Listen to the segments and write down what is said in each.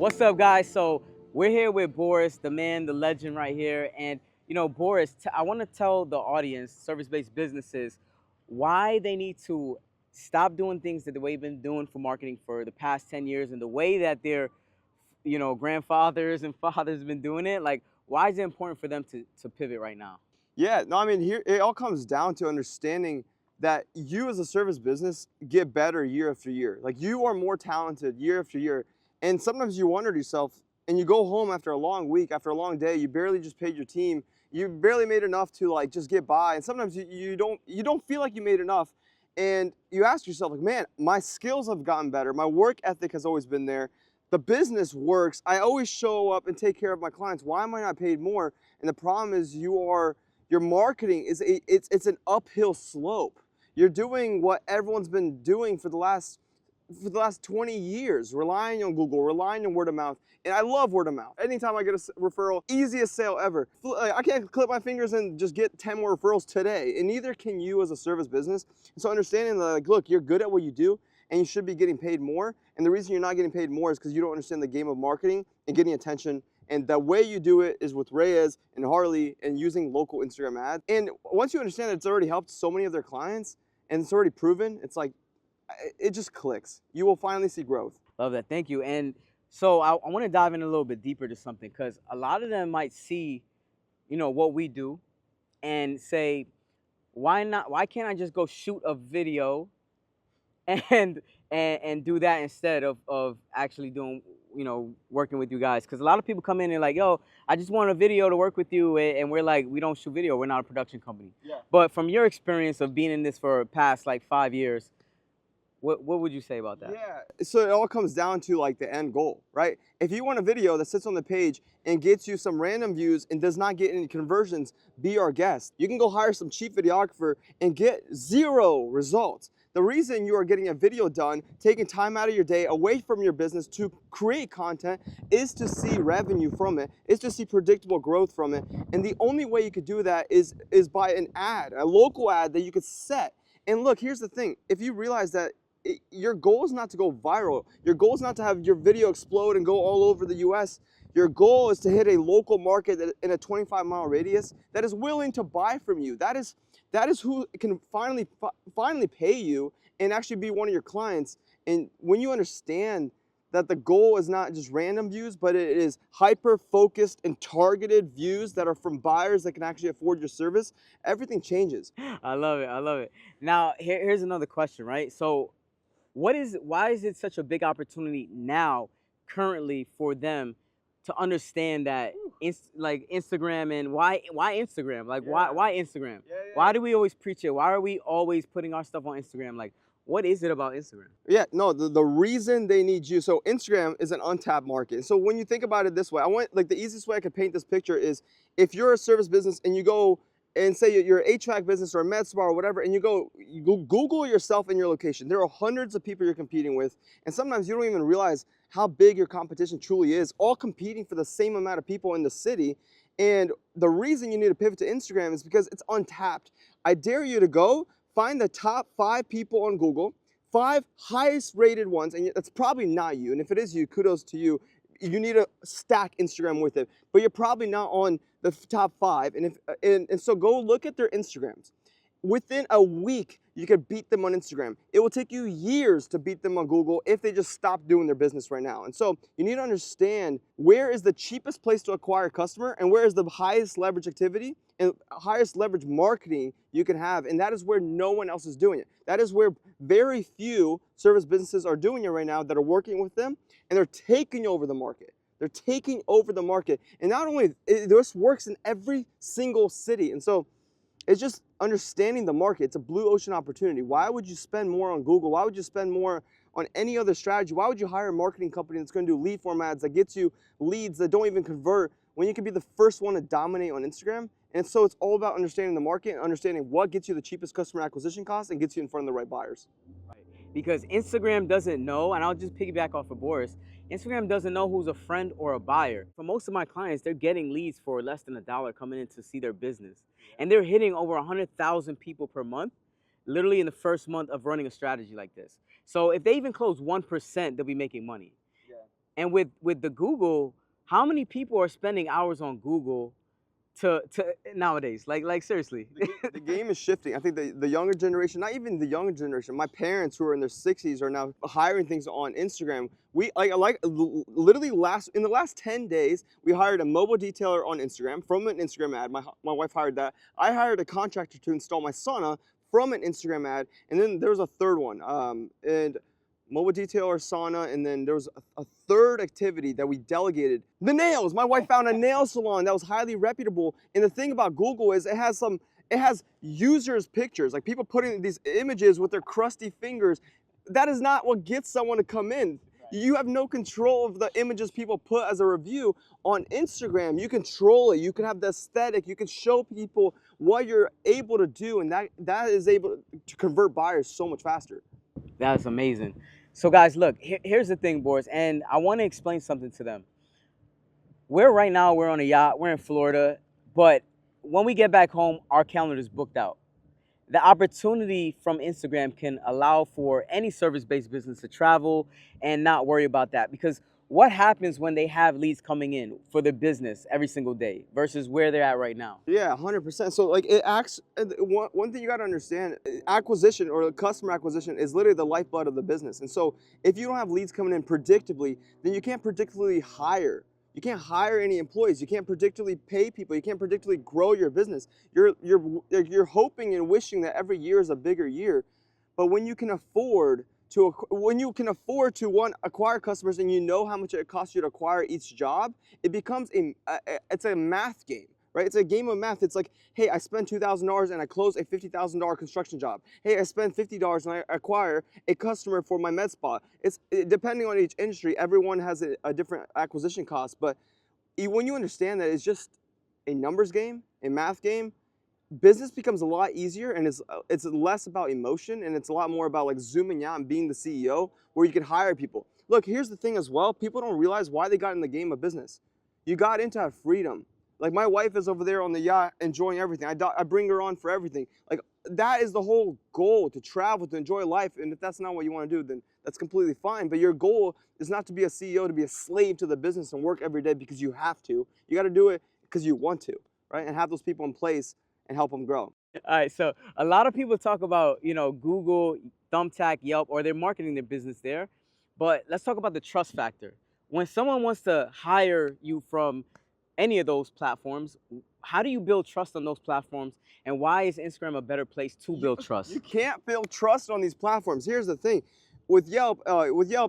What's up, guys? So we're here with Boris, the man, the legend right here. And, Boris, I want to tell the audience, service-based businesses, why they need to stop doing things that the way they've been doing for marketing for the past 10 years and the way that their, grandfathers and fathers have been doing it. Like, why is it important for them to pivot right now? Yeah, no, I mean, here it all comes down to understanding that you as a service business get better year after year. Like you are more talented year after year. And sometimes you wonder to yourself, and you go home after a long week, after a long day, you barely just paid your team, you barely made enough to like just get by. And sometimes you don't feel like you made enough. And you ask yourself, like, man, my skills have gotten better, my work ethic has always been there. The business works. I always show up and take care of my clients. Why am I not paid more? And the problem is your marketing is it's an uphill slope. You're doing what everyone's been doing for the last 20 years, relying on Google, relying on word of mouth. And I love word of mouth. Anytime I get a referral, easiest sale ever. I can't clip my fingers and just get 10 more referrals today. And neither can you as a service business. And so understanding that, like, look, you're good at what you do and you should be getting paid more. And the reason you're not getting paid more is because you don't understand the game of marketing and getting attention. And the way you do it is with Reyes and Harley and using local Instagram ads. And once you understand that it's already helped so many of their clients and it's already proven, it's like, it just clicks. You will finally see growth. Love that. Thank you. And so I want to dive in a little bit deeper to something because a lot of them might see, what we do and say, why not? Why can't I just go shoot a video and do that instead of actually doing, working with you guys? Because a lot of people come in and like, yo, I just want a video to work with you. And we're like, we don't shoot video. We're not a production company. Yeah. But from your experience of being in this for past like 5 years, what would you say about that? Yeah, so it all comes down to like the end goal, right? If you want a video that sits on the page and gets you some random views and does not get any conversions, be our guest. You can go hire some cheap videographer and get 0 results. The reason you are getting a video done, taking time out of your day away from your business to create content is to see revenue from it, is to see predictable growth from it. And the only way you could do that is by an ad, a local ad that you could set. And look, here's the thing. If you realize that your goal is not to go viral. Your goal is not to have your video explode and go all over the US. Your goal is to hit a local market in a 25-mile radius that is willing to buy from you. That is who can finally pay you and actually be one of your clients. And when you understand that the goal is not just random views, but it is hyper-focused and targeted views that are from buyers that can actually afford your service, everything changes. I love it. I love it. Now, here's another question, right? So why is it such a big opportunity now, currently, for them to understand that like Instagram, and why Instagram? Like, why Instagram? Why do we always preach it? Why are we always putting our stuff on Instagram? Like, what is it about Instagram? Yeah, no, the reason they need you, so Instagram is an untapped market. So when you think about it this way, the easiest way I could paint this picture is if you're a service business and you go and say you're an HVAC business or a med spa or whatever, and you go Google yourself and your location. There are hundreds of people you're competing with, and sometimes you don't even realize how big your competition truly is, all competing for the same amount of people in the city. And the reason you need to pivot to Instagram is because it's untapped. I dare you to go find the top 5 people on Google, 5 highest rated ones, and it's probably not you. And if it is you, kudos to you. You need to stack Instagram with it, but you're probably not on the top 5. And so go look at their Instagrams. Within a week, you could beat them on Instagram. It will take you years to beat them on Google if they just stop doing their business right now. And so you need to understand where is the cheapest place to acquire a customer and where is the highest leverage activity and highest leverage marketing you can have. And that is where no one else is doing it. That is where very few service businesses are doing it right now that are working with them, and they're taking over the market. They're taking over the market. And not only, this works in every single city. And so it's just understanding the market. It's a blue ocean opportunity. Why would you spend more on Google? Why would you spend more on any other strategy? Why would you hire a marketing company that's going to do lead form ads that gets you leads that don't even convert when you can be the first one to dominate on Instagram? And so it's all about understanding the market and understanding what gets you the cheapest customer acquisition cost and gets you in front of the right buyers. Right. Because Instagram doesn't know, and I'll just piggyback off of Boris, Instagram doesn't know who's a friend or a buyer. For most of my clients, they're getting leads for less than $1 coming in to see their business. And they're hitting over 100,000 people per month, literally in the first month of running a strategy like this. So if they even close 1%, they'll be making money. Yeah. And with the Google, how many people are spending hours on Google to nowadays? Like seriously. The game is shifting. I think the younger generation, not even the younger generation, my parents who are in their 60s are now hiring things on Instagram. We literally in the last 10 days, we hired a mobile detailer on Instagram from an Instagram ad. My wife hired that. I hired a contractor to install my sauna from an Instagram ad, and then there was a third one. And mobile detailer, sauna, and then there was a third activity that we delegated. The nails. My wife found a nail salon that was highly reputable. And the thing about Google is it has users' pictures, like people putting these images with their crusty fingers. That is not what gets someone to come in. You have no control of the images people put as a review on Instagram. You control it. You can have the aesthetic. You can show people what you're able to do, and that is able to convert buyers so much faster. That's amazing. So guys, look, here's the thing, boys, and I want to explain something to them. Right now, we're on a yacht, we're in Florida, but when we get back home, our calendar is booked out. The opportunity from Instagram can allow for any service-based business to travel and not worry about that. Because what happens when they have leads coming in for the business every single day versus where they're at right now? Yeah, 100%. So like it acts, one thing you got to understand, acquisition or customer acquisition is literally the lifeblood of the business. And so if you don't have leads coming in predictably, then you can't predictably hire. You can't hire any employees. You can't predictably pay people. You can't predictably grow your business. You're hoping and wishing that every year is a bigger year. But when you can afford to one, acquire customers, and you know how much it costs you to acquire each job, it becomes it's a math game, right? It's a game of math. It's like, hey, I spend $2,000 and I close a $50,000 construction job. Hey, I spend $50 and I acquire a customer for my med spa. Depending on each industry, everyone has a different acquisition cost. But when you understand that it's just a numbers game, a math game, business becomes a lot easier, and it's less about emotion, and it's a lot more about like zooming out and being the CEO where you can hire people. Look, here's the thing as well. People don't realize why they got in the game of business. You got into have freedom. Like my wife is over there on the yacht enjoying everything. I bring her on for everything. Like that is the whole goal, to travel, to enjoy life. And if that's not what you want to do, then that's completely fine. But your goal is not to be a CEO, to be a slave to the business and work every day because you have to. You got to do it because you want to, right? And have those people in place and help them grow. All right, so a lot of people talk about, Google, Thumbtack, Yelp, or they're marketing their business there. But let's talk about the trust factor. When someone wants to hire you from any of those platforms, how do you build trust on those platforms? And why is Instagram a better place to build trust? You can't build trust on these platforms. Here's the thing. With Yelp,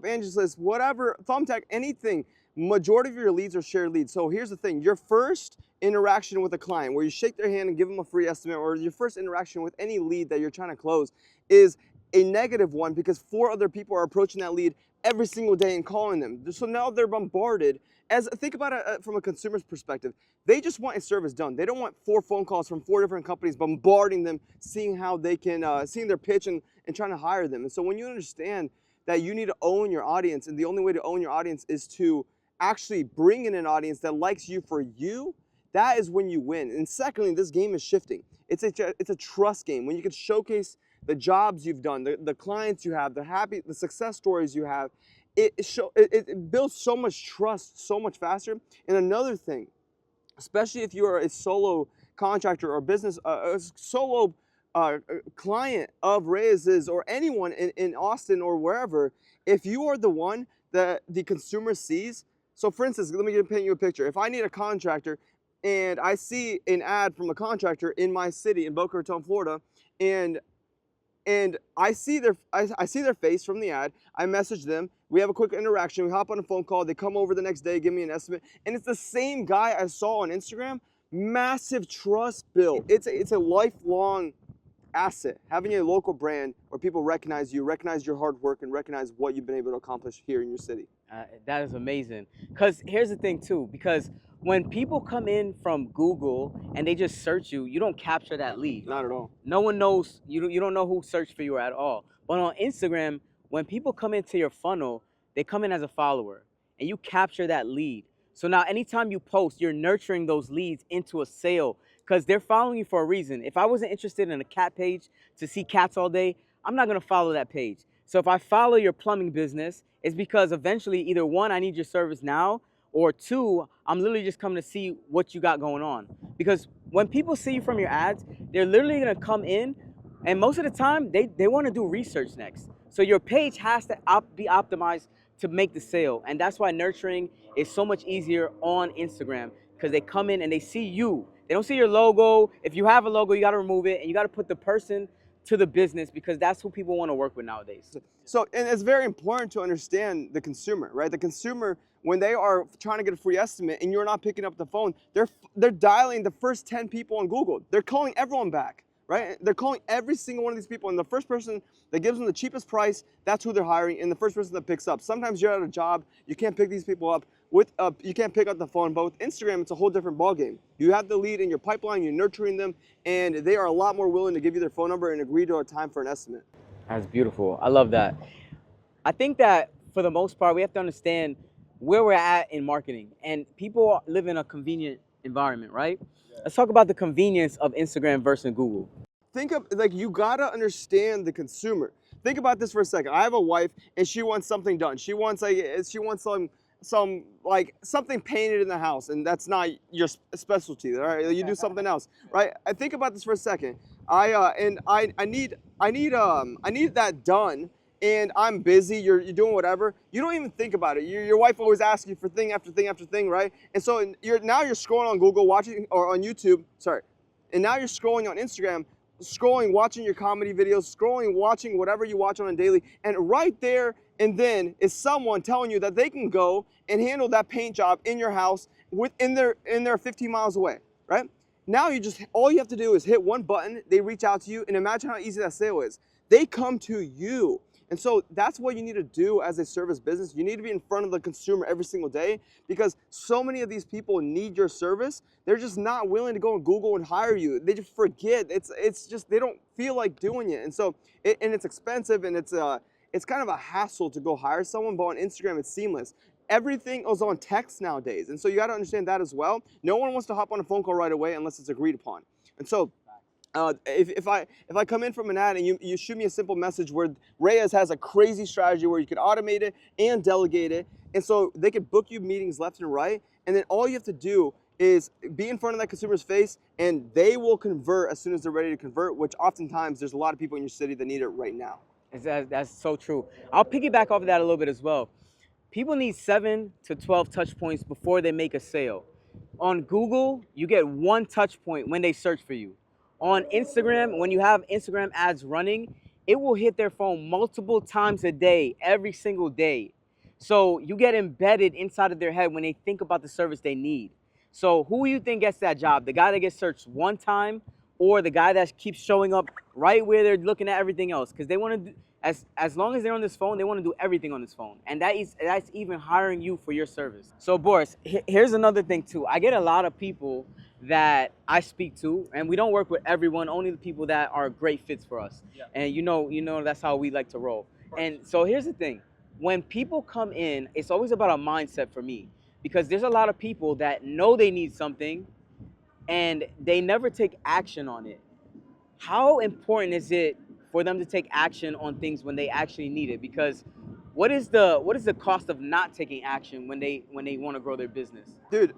Angie's whatever, Thumbtack, anything, majority of your leads are shared leads. So here's the thing. Your first interaction with a client where you shake their hand and give them a free estimate, or your first interaction with any lead that you're trying to close, is a negative one because 4 other people are approaching that lead every single day and calling them. So now they're bombarded. Think about it from a consumer's perspective. They just want a service done. They don't want 4 phone calls from 4 different companies bombarding them, seeing how they can, seeing their pitch and trying to hire them. And so when you understand that you need to own your audience, and the only way to own your audience is to actually bring in an audience that likes you for you, that is when you win. And secondly, this game is shifting. It's a trust game. When you can showcase the jobs you've done, the clients you have, the success stories you have, it builds so much trust so much faster. And another thing, especially if you are a solo contractor or business, a solo client of Reyes's or anyone in Austin or wherever, if you are the one that the consumer sees. So for instance, let me paint you a picture. If I need a contractor and I see an ad from a contractor in my city in Boca Raton, Florida, and I see their face from the ad. I message them. We have a quick interaction. We hop on a phone call. They come over the next day, give me an estimate, and it's the same guy I saw on Instagram. Massive trust built. It's a lifelong asset, having a local brand where people recognize you, recognize your hard work, and recognize what you've been able to accomplish here in your city. That is amazing. Because here's the thing too, because when people come in from Google and they just search you, you don't capture that lead. Not at all. No one knows, you don't know who searched for you at all. But on Instagram, when people come into your funnel, they come in as a follower and you capture that lead. So now anytime you post, you're nurturing those leads into a sale because they're following you for a reason. If I wasn't interested in a cat page to see cats all day, I'm not gonna follow that page. So if I follow your plumbing business It's because eventually either one, I need your service now, or two, I'm literally just coming to see what you got going on. Because when people see you from your ads, they're literally gonna come in, and most of the time they want to do research next. So your page has to be optimized to make the sale, and that's why nurturing is so much easier on Instagram, because they come in and they see you. They don't see your logo. If you have a logo, you got to remove it, and you got to put the person to the business, because that's who people want to work with nowadays. So, and it's very important to understand the consumer, right? The consumer, when they are trying to get a free estimate and you're not picking up the phone, they're dialing the first 10 people on Google. They're calling everyone back, right? They're calling every single one of these people, and the first person that gives them the cheapest price, that's who they're hiring, and the first person that picks up. Sometimes you're at a job, you can't pick these people up. You can't pick up the phone, but with Instagram, it's a whole different ballgame. You have the lead in your pipeline, you're nurturing them, and they are a lot more willing to give you their phone number and agree to a time for an estimate. That's beautiful. I love that. I think that for the most part, we have to understand where we're at in marketing, and people live in a convenient environment, right? Let's talk about the convenience of Instagram versus Google. Think of, like, you gotta understand the consumer. Think about this for a second. I have a wife and she wants something done. She wants some like something painted in the house, and that's not your specialty, all right? You do something else, right? I think about this for a second. I need that done, and I'm busy. You're doing whatever. You don't even think about it. Your wife always asks you for thing after thing after thing, right? And so you're scrolling on Google, watching, or on YouTube. Sorry, and now you're scrolling on Instagram, scrolling, watching your comedy videos, scrolling, watching whatever you watch on a daily, and right there and then is someone telling you that they can go and handle that paint job in your house in their 15 miles away, right? Now all you have to do is hit one button, they reach out to you, and imagine how easy that sale is. They come to you. And so that's what you need to do as a service business. You need to be in front of the consumer every single day, because so many of these people need your service. They're just not willing to go on Google and hire you. They just forget. It's just, they don't feel like doing it. And so, and it's expensive, and it's kind of a hassle to go hire someone, but on Instagram, it's seamless. Everything is on text nowadays. And so you got to understand that as well. No one wants to hop on a phone call right away unless it's agreed upon. And so if I come in from an ad and you shoot me a simple message where Reyes has a crazy strategy where you can automate it and delegate it, and so they can book you meetings left and right, and then all you have to do is be in front of that consumer's face, and they will convert as soon as they're ready to convert, which oftentimes there's a lot of people in your city that need it right now. That's so true. I'll piggyback off of that a little bit as well. People need 7 to 12 touch points before they make a sale. On Google, you get one touch point when they search for you. On Instagram, when you have Instagram ads running, it will hit their phone multiple times a day, every single day. So you get embedded inside of their head when they think about the service they need. So who do you think gets that job? The guy that gets searched one time, or the guy that keeps showing up right where they're looking at everything else? Because they want to, as long as they're on this phone, they want to do everything on this phone. And that's even hiring you for your service. So Boris, here's another thing too. I get a lot of people that I speak to, and we don't work with everyone, only the people that are great fits for us. Yeah. And you know that's how we like to roll. And so here's the thing. When people come in, it's always about a mindset for me, because there's a lot of people that know they need something and they never take action on it. How important is it for them to take action on things when they actually need it? Because what is the cost of not taking action when they want to grow their business? Dude,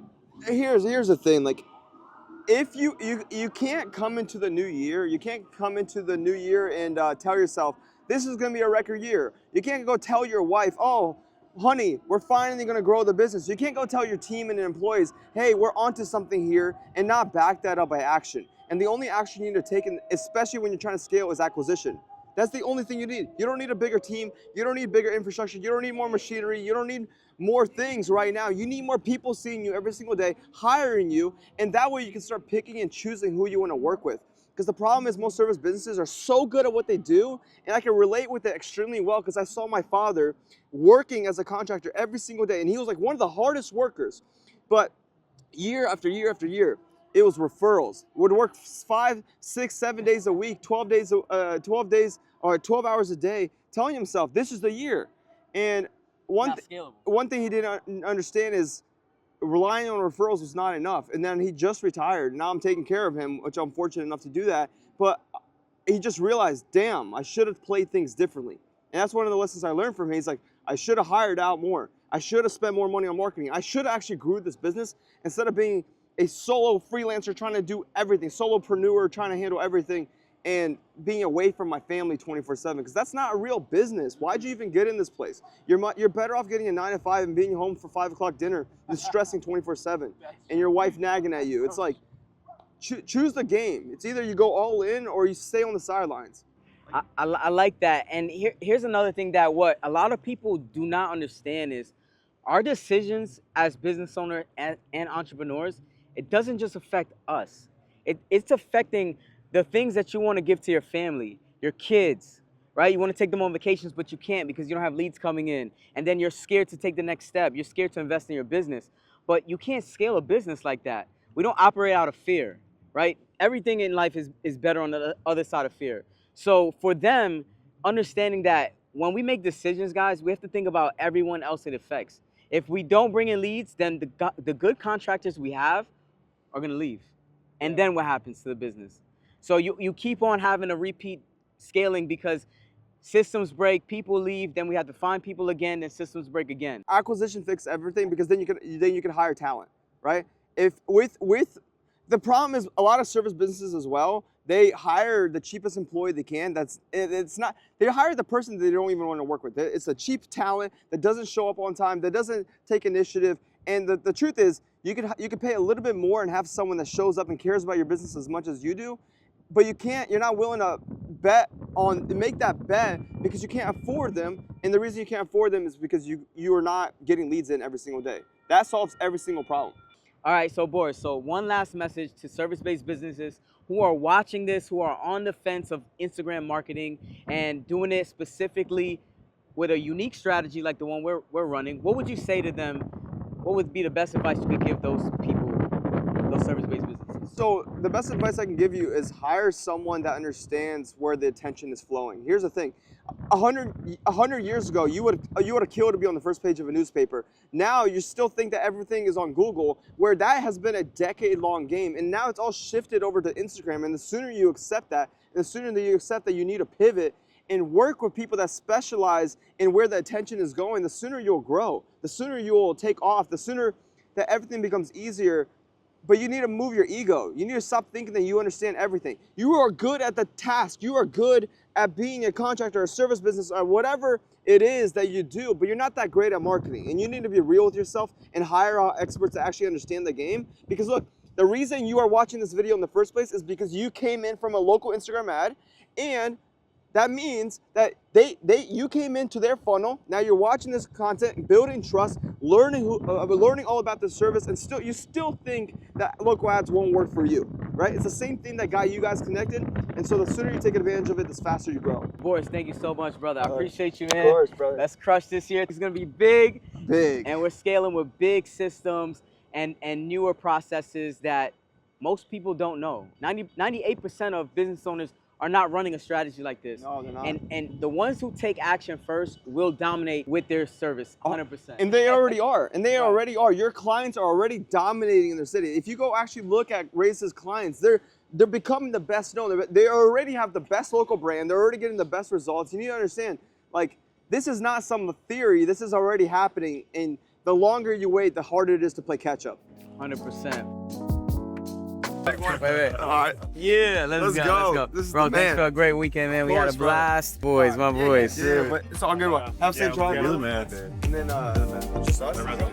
here's the thing. Like, if you can't come into the new year, and tell yourself this is going to be a record year. You can't go tell your wife, oh, honey, we're finally going to grow the business. You can't go tell your team and employees, hey, we're onto something here, and not back that up by action. And the only action you need to take, especially when you're trying to scale, is acquisition. That's the only thing you need. You don't need a bigger team. You don't need bigger infrastructure. You don't need more machinery. You don't need more things right now. You need more people seeing you every single day, hiring you, and that way you can start picking and choosing who you want to work with. Because the problem is most service businesses are so good at what they do, and I can relate with it extremely well because I saw my father working as a contractor every single day, and he was like one of the hardest workers. But year after year after year, it was referrals. Would work 5, 6, 7 days a week, 12 days or 12 hours a day, telling himself this is the year. And one thing he didn't understand is relying on referrals was not enough. And then he just retired. Now I'm taking care of him, which I'm fortunate enough to do that. But he just realized, damn, I should have played things differently. And that's one of the lessons I learned from him. He's like, I should have hired out more. I should have spent more money on marketing. I should have actually grew this business instead of being a solo freelancer trying to do everything, solopreneur trying to handle everything, and being away from my family 24/7, because that's not a real business. Why'd you even get in this place? You're better off getting a 9 to 5 and being home for 5 o'clock dinner than stressing 24/7 and your wife nagging at you. It's like, choose the game. It's either you go all in or you stay on the sidelines. I like that. And here's another thing that what a lot of people do not understand is our decisions as business owners and entrepreneurs, it doesn't just affect us. It's affecting the things that you want to give to your family, your kids, right? You want to take them on vacations, but you can't because you don't have leads coming in. And then you're scared to take the next step. You're scared to invest in your business. But you can't scale a business like that. We don't operate out of fear, right? Everything in life is better on the other side of fear. So for them, understanding that when we make decisions, guys, we have to think about everyone else it affects. If we don't bring in leads, then the good contractors we have are gonna leave. And then what happens to the business? So you keep on having a repeat scaling because systems break, people leave, then we have to find people again, then systems break again. Acquisition fixes everything because then you can hire talent, right? If with the problem is a lot of service businesses as well, they hire the cheapest employee they can. It's not, they hire the person that they don't even want to work with. It's a cheap talent that doesn't show up on time, that doesn't take initiative. And the truth is, you could pay a little bit more and have someone that shows up and cares about your business as much as you do, but you're not willing to make that bet because you can't afford them. And the reason you can't afford them is because you are not getting leads in every single day. That solves every single problem. All right, so Boris, so one last message to service-based businesses who are watching this, who are on the fence of Instagram marketing and doing it specifically with a unique strategy like the one we're running. What would you say to them? What would be the best advice you could give those people, those service-based businesses? So the best advice I can give you is hire someone that understands where the attention is flowing. Here's the thing. 100 years ago, you would have killed to be on the first page of a newspaper. Now you still think that everything is on Google, where that has been a decade-long game, and now it's all shifted over to Instagram. And the sooner you accept that, and the sooner that you accept that you need to pivot and work with people that specialize in where the attention is going, the sooner you'll grow, the sooner you will take off, the sooner that everything becomes easier. But you need to move your ego. You need to stop thinking that you understand everything. You are good at the task. You are good at being a contractor, a service business, or whatever it is that you do, but you're not that great at marketing. And you need to be real with yourself and hire out experts that actually understand the game. Because look, the reason you are watching this video in the first place is because you came in from a local Instagram ad, and that means that you came into their funnel. Now you're watching this content, building trust, learning all about the service, and you still think that local ads won't work for you, right? It's the same thing that got you guys connected, and so the sooner you take advantage of it, the faster you grow. Boris, thank you so much, brother. I appreciate you, man. Of course, brother. Let's crush this year. It's gonna be big. Big. And we're scaling with big systems and newer processes that most people don't know. 98% of business owners are not running a strategy like this. No, they're not. And the ones who take action first will dominate with their service, 100%. And they already are. And they already are. Your clients are already dominating in their city. If you go actually look at Race's clients, they're becoming the best known. They already have the best local brand. They're already getting the best results. You need to understand, like, this is not some theory. This is already happening. And the longer you wait, the harder it is to play catch up. 100%. Wait. All right. Yeah, let's go. This is Bro, the thanks man. for a great weekend, man. We had a course, bro. blast. Boys, my boys. Yeah, but it's all good. Have safe drive. You're the man. And then, just us.